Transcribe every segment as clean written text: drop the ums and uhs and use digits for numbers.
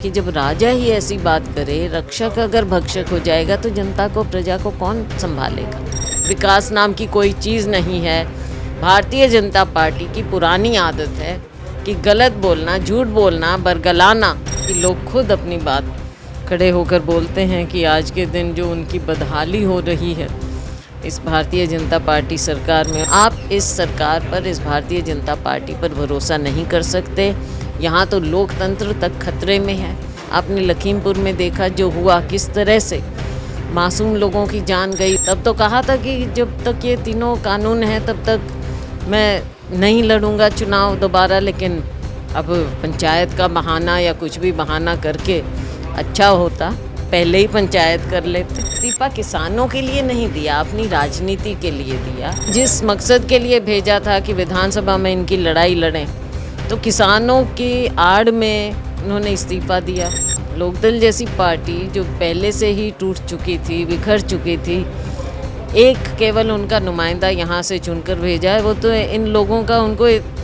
कि जब राजा ही ऐसी बात करे, रक्षक अगर भक्षक हो जाएगा तो जनता को, प्रजा को कौन संभालेगा। विकास नाम की कोई चीज़ नहीं है। भारतीय जनता पार्टी की पुरानी आदत है कि गलत बोलना, झूठ बोलना, बरगलाना, कि लोग खुद अपनी बात खड़े होकर बोलते हैं कि आज के दिन जो उनकी बदहाली हो रही है इस भारतीय जनता पार्टी सरकार में, आप इस सरकार पर, इस भारतीय जनता पार्टी पर भरोसा नहीं कर सकते। यहाँ तो लोकतंत्र तक खतरे में है। आपने लखीमपुर में देखा जो हुआ, किस तरह से मासूम लोगों की जान गई। तब तो कहा था कि जब तक ये तीनों कानून हैं तब तक मैं नहीं लड़ूंगा चुनाव दोबारा, लेकिन अब पंचायत का बहाना या कुछ भी बहाना करके अच्छा होता पहले ही पंचायत कर लेते। इस्तीफा किसानों के लिए नहीं दिया, अपनी राजनीति के लिए दिया। जिस मकसद के लिए भेजा था कि विधानसभा में इनकी लड़ाई लड़ें, तो किसानों की आड़ में उन्होंने इस्तीफा दिया। लोकदल जैसी पार्टी जो पहले से ही टूट चुकी थी, बिखर चुकी थी, एक केवल उनका नुमाइंदा यहाँ से चुनकर भेजा है। वो तो इन लोगों का, उनको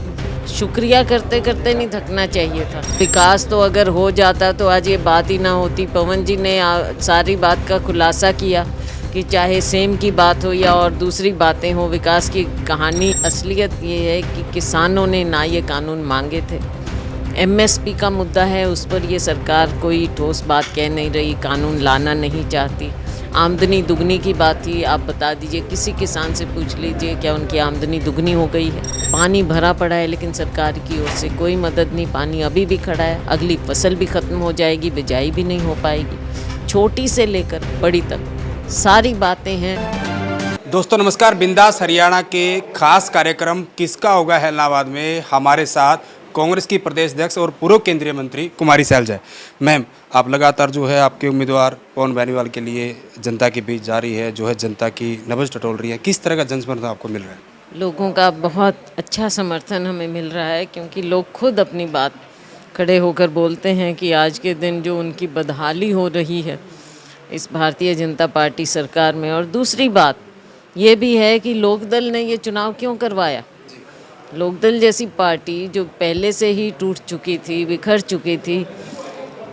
शुक्रिया करते करते नहीं थकना चाहिए था। विकास तो अगर हो जाता तो आज ये बात ही ना होती। पवन जी ने सारी बात का खुलासा किया कि चाहे सेम की बात हो या और दूसरी बातें हो, विकास की कहानी, असलियत ये है कि किसानों ने ना ये कानून मांगे थे। एमएसपी का मुद्दा है, उस पर ये सरकार कोई ठोस बात कह नहीं रही, कानून लाना नहीं चाहती। आमदनी दुगनी की बात थी, आप बता दीजिए, किसी किसान से पूछ लीजिए क्या उनकी आमदनी दुगनी हो गई है। पानी भरा पड़ा है लेकिन सरकार की ओर से कोई मदद नहीं, पानी अभी भी खड़ा है। अगली फसल भी ख़त्म हो जाएगी, बिजाई भी नहीं हो पाएगी। छोटी से लेकर बड़ी तक सारी बातें हैं। दोस्तों नमस्कार, बिंदास हरियाणा के खास कार्यक्रम किसका होगा हैदराबाद में हमारे साथ कांग्रेस की प्रदेश अध्यक्ष और पूर्व केंद्रीय मंत्री कुमारी सैलजा। मैम, आप लगातार जो है आपके उम्मीदवार पवन बेनीवाल के लिए जनता के बीच जा रही है, जो है जनता की नब्ज टटोल रही है, किस तरह का जन समर्थन आपको मिल रहा है? लोगों का बहुत अच्छा समर्थन हमें मिल रहा है, क्योंकि लोग खुद अपनी बात खड़े होकर बोलते हैं कि आज के दिन जो उनकी बदहाली हो रही है इस भारतीय जनता पार्टी सरकार में। और दूसरी बात ये भी है कि लोकदल ने ये चुनाव क्यों करवाया। लोकदल जैसी पार्टी जो पहले से ही टूट चुकी थी, बिखर चुकी थी,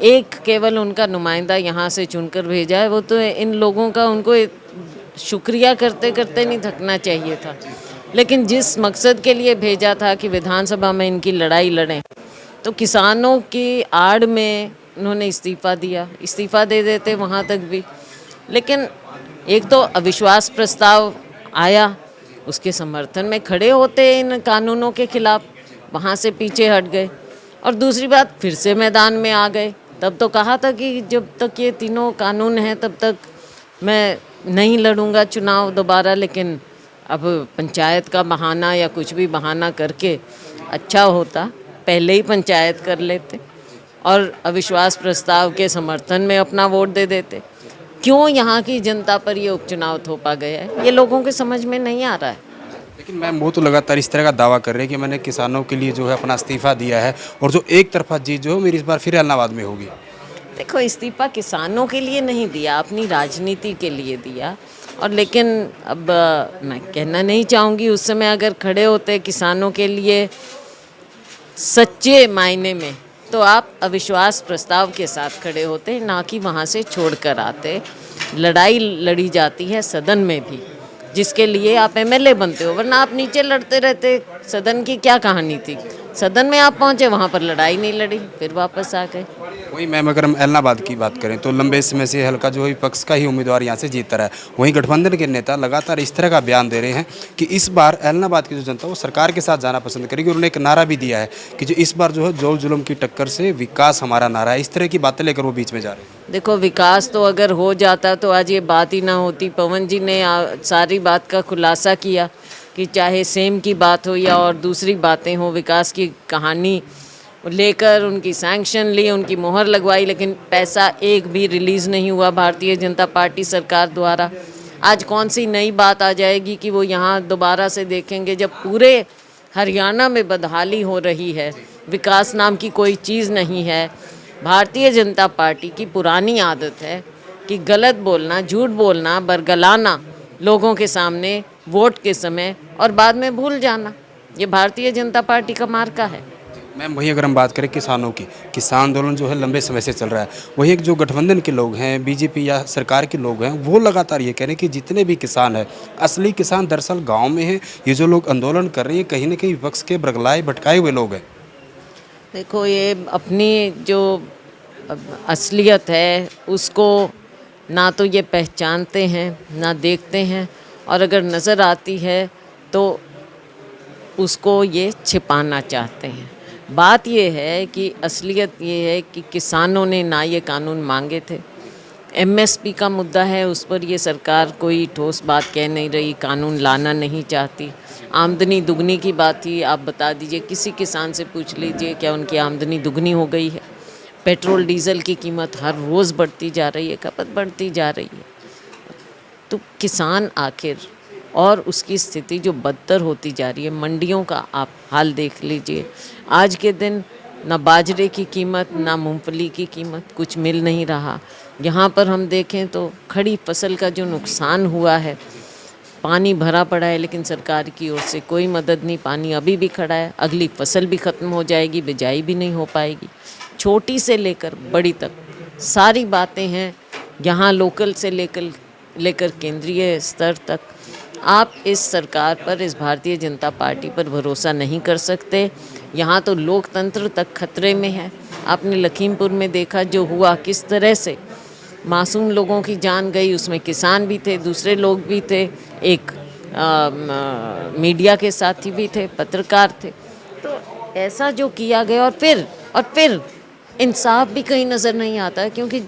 एक केवल उनका नुमाइंदा यहाँ से चुनकर भेजा है। वो तो इन लोगों का, उनको शुक्रिया करते करते नहीं थकना चाहिए था। लेकिन जिस मकसद के लिए भेजा था कि विधानसभा में इनकी लड़ाई लड़ें, तो किसानों की आड़ में उन्होंने इस्तीफ़ा दिया। इस्तीफ़ा दे देते वहाँ तक भी, लेकिन एक तो अविश्वास प्रस्ताव आया, उसके समर्थन में खड़े होते इन कानूनों के खिलाफ, वहाँ से पीछे हट गए। और दूसरी बात, फिर से मैदान में आ गए। तब तो कहा था कि जब तक ये तीनों कानून हैं तब तक मैं नहीं लड़ूंगा चुनाव दोबारा, लेकिन अब पंचायत का बहाना या कुछ भी बहाना करके अच्छा होता पहले ही पंचायत कर लेते और अविश्वास प्रस्ताव के समर्थन में अपना वोट दे देते। क्यों यहाँ की जनता पर ये उपचुनाव थोपा गया है, ये लोगों के समझ में नहीं आ रहा है। लेकिन मैम, वो तो लगातार इस तरह का दावा कर रहे हैं कि मैंने किसानों के लिए जो है अपना इस्तीफा दिया है और जो एक तरफा जीत जो है मेरी इस बार फिर हैदराबाद में होगी। देखो, इस्तीफा किसानों के लिए नहीं दिया, अपनी राजनीति के लिए दिया। और लेकिन अब मैं कहना नहीं चाहूँगी, उस समय अगर खड़े होते किसानों के लिए सच्चे मायने में, तो आप अविश्वास प्रस्ताव के साथ खड़े होते, ना कि वहाँ से छोड़ कर आते। लड़ाई लड़ी जाती है सदन में भी, जिसके लिए आप एमएलए बनते हो, वरना आप नीचे लड़ते रहते। सदन की क्या कहानी थी, सदन में आप पहुँचे, वहाँ पर लड़ाई नहीं लड़ी, फिर वापस आ गए। वही मैम, अगर हम हैदराबाद की बात करें तो लंबे समय से हल्का जो है विपक्ष का ही उम्मीदवार यहाँ से जीतता रहा है। वहीं गठबंधन के नेता लगातार इस तरह का बयान दे रहे हैं कि इस बार हैदराबाद की जो जनता वो सरकार के साथ जाना पसंद करेगी। उन्होंने एक नारा भी दिया है कि जो इस बार जो है जोल जुल्म की टक्कर से विकास हमारा नारा है। इस तरह की बातें लेकर वो बीच में जा रहे हैं। देखो, विकास तो अगर हो जाता तो आज ये बात ही ना होती। पवन जी ने सारी बात का खुलासा किया कि चाहे सेम की बात हो या और दूसरी बातें हो, विकास की कहानी लेकर उनकी सैंक्शन ली, उनकी मोहर लगवाई, लेकिन पैसा एक भी रिलीज़ नहीं हुआ भारतीय जनता पार्टी सरकार द्वारा। आज कौन सी नई बात आ जाएगी कि वो यहाँ दोबारा से देखेंगे, जब पूरे हरियाणा में बदहाली हो रही है। विकास नाम की कोई चीज़ नहीं है। भारतीय जनता पार्टी की पुरानी आदत है कि गलत बोलना, झूठ बोलना, बरगलाना लोगों के सामने वोट के समय और बाद में भूल जाना। ये भारतीय जनता पार्टी का मार्का है। मैम वही अगर हम बात करें किसानों की, किसान आंदोलन जो है लंबे समय से चल रहा है, वही एक जो गठबंधन के लोग हैं, बीजेपी या सरकार के लोग हैं, वो लगातार ये कह रहे हैं कि जितने भी किसान हैं, असली किसान दरअसल गांव में हैं। ये जो लोग आंदोलन कर रहे हैं कहीं ना कहीं विपक्ष के बरगलाए भटकाए हुए लोग हैं। देखो, ये अपनी जो असलियत है उसको ना तो ये पहचानते हैं ना देखते हैं, और अगर नज़र आती है तो उसको ये छिपाना चाहते हैं। बात ये है कि असलियत ये है कि किसानों ने ना ये कानून मांगे थे। एमएसपी का मुद्दा है, उस पर ये सरकार कोई ठोस बात कह नहीं रही, कानून लाना नहीं चाहती। आमदनी दुगनी की बात थी, आप बता दीजिए, किसी किसान से पूछ लीजिए क्या उनकी आमदनी दुगनी हो गई है। पेट्रोल डीजल की कीमत हर रोज़ बढ़ती जा रही है, खपत बढ़ती जा रही है। तो किसान आखिर, और उसकी स्थिति जो बदतर होती जा रही है, मंडियों का आप हाल देख लीजिए। आज के दिन ना बाजरे की कीमत ना मूंगफली की कीमत, कुछ मिल नहीं रहा। यहाँ पर हम देखें तो खड़ी फसल का जो नुकसान हुआ है, पानी भरा पड़ा है लेकिन सरकार की ओर से कोई मदद नहीं, पानी अभी भी खड़ा है। अगली फसल भी ख़त्म हो जाएगी, बिजाई भी नहीं हो पाएगी। छोटी से लेकर बड़ी तक सारी बातें हैं, यहाँ लोकल से लेकर केंद्रीय स्तर तक। आप इस सरकार पर, इस भारतीय जनता पार्टी पर भरोसा नहीं कर सकते। यहाँ तो लोकतंत्र तक खतरे में है। आपने लखीमपुर में देखा जो हुआ, किस तरह से मासूम लोगों की जान गई, उसमें किसान भी थे, दूसरे लोग भी थे, एक मीडिया के साथी भी थे, पत्रकार थे। तो ऐसा जो किया गया, और फिर इंसाफ भी कहीं नज़र नहीं आता, क्योंकि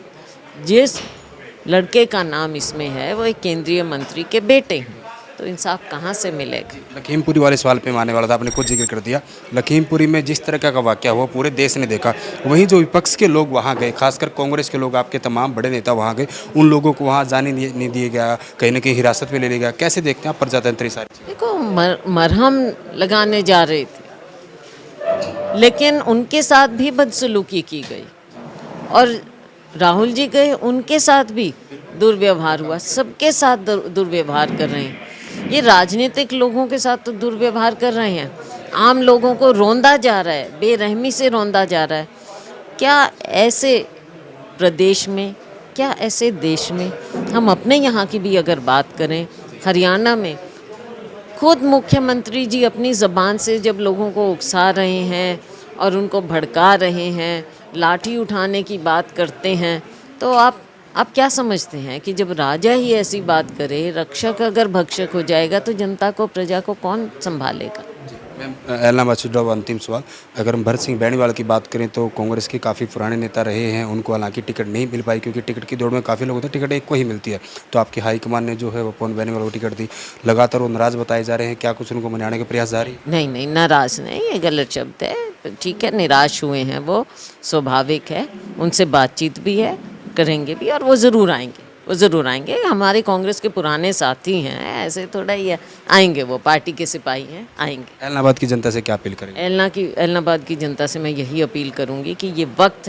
जिस लड़के का नाम इसमें है वो एक केंद्रीय मंत्री के बेटे हैं, तो इंसाफ कहाँ से मिलेगा। लखीमपुरी वाले सवाल पे मानने वाला था, आपने खुद जिक्र कर दिया। लखीमपुरी में जिस तरह का वाकया हुआ पूरे देश ने देखा, वहीं जो विपक्ष के लोग वहाँ गए, खासकर कांग्रेस के लोग, आपके तमाम बड़े नेता वहाँ गए, उन लोगों को वहाँ जाने नहीं दिया गया, कहीं ना कहीं हिरासत में ले लिया गया। कैसे देखते हैं आप प्रजातंत्र सारी? देखो, मरहम लगाने जा रहे थे लेकिन उनके साथ भी बदसलूकी की गई, और राहुल जी गए, उनके साथ भी दुर्व्यवहार हुआ। सबके साथ दुर्व्यवहार कर रहे हैं। ये राजनीतिक लोगों के साथ तो दुर्व्यवहार कर रहे हैं, आम लोगों को रौंदा जा रहा है, बेरहमी से रौंदा जा रहा है। क्या ऐसे प्रदेश में, क्या ऐसे देश में, हम अपने यहाँ की भी अगर बात करें, हरियाणा में खुद मुख्यमंत्री जी अपनी ज़बान से जब लोगों को उकसा रहे हैं और उनको भड़का रहे हैं, लाठी उठाने की बात करते हैं, तो आप क्या समझते हैं कि जब राजा ही ऐसी बात करे, रक्षक अगर भक्षक हो जाएगा तो जनता को, प्रजा को कौन संभालेगा। मैम एलनाबाद से जुड़ा अंतिम सवाल, अगर हम भरत सिंह बैनीवाल की बात करें तो कांग्रेस के काफ़ी पुराने नेता रहे हैं, उनको हालांकि टिकट नहीं मिल पाई क्योंकि टिकट की दौड़ में काफ़ी लोग होते हैं, टिकट एक को ही मिलती है। तो आपकी हाईकमान ने जो है वो पवन बैनीवाल को टिकट दी, लगातार वो नाराज़ बताए जा रहे हैं, क्या कुछ उनको मनाने के प्रयास जारी? नहीं, नाराज़ नहीं, ये गलत शब्द है। ठीक है, निराश हुए हैं, वो स्वाभाविक है, उनसे बातचीत भी है, करेंगे भी, और वो ज़रूर आएंगे। हमारे कांग्रेस के पुराने साथी हैं, ऐसे थोड़ा ही है, आएंगे, वो पार्टी के सिपाही हैं, आएंगे। एलनाबाद की जनता से क्या अपील करेंगे? एलनाबाद की जनता से मैं यही अपील करूंगी कि ये वक्त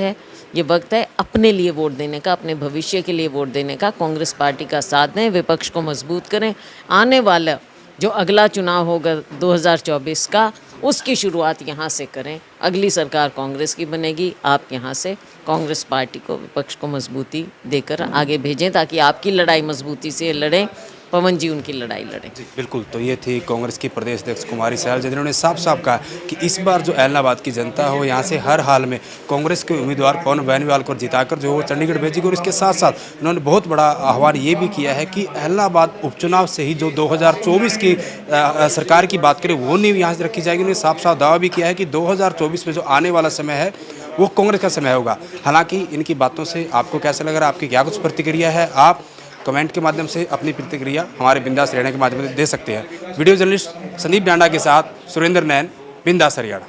है अपने लिए वोट देने का, अपने भविष्य के लिए वोट देने का। कांग्रेस पार्टी का साथ दें, विपक्ष को मजबूत करें। आने वाला जो अगला चुनाव होगा 2024 का, उसकी शुरुआत यहाँ से करें। अगली सरकार कांग्रेस की बनेगी, आप यहाँ से कांग्रेस पार्टी को, विपक्ष को मजबूती देकर आगे भेजें, ताकि आपकी लड़ाई मजबूती से लड़ें, पवन जी उनकी लड़ाई लड़ें। जी बिल्कुल। तो ये थी कांग्रेस की प्रदेश अध्यक्ष कुमारी सैलजा, जिन्होंने साफ साफ कहा कि इस बार जो एलनाबाद की जनता हो, यहाँ से हर हाल में कांग्रेस के उम्मीदवार पवन बैनीवाल को जिताकर जो वो चंडीगढ़ भेजेगी। और इसके साथ साथ उन्होंने बहुत बड़ा आह्वान ये भी किया है कि एलनाबाद उपचुनाव से ही जो 2024 की सरकार की बात करें वो नींव यहाँ से रखी जाएगी। उन्होंने साफ साफ दावा भी किया है कि 2024 में जो आने वाला समय है वो कांग्रेस का समय होगा। हालांकि इनकी बातों से आपको कैसा लग रहा है, आपकी क्या कुछ प्रतिक्रिया है, आप कमेंट के माध्यम से अपनी प्रतिक्रिया हमारे बिंदास हरियाणा के माध्यम से दे सकते हैं। वीडियो जर्नलिस्ट संदीप डांडा के साथ सुरेंद्र नैन, बिंदास हरियाणा।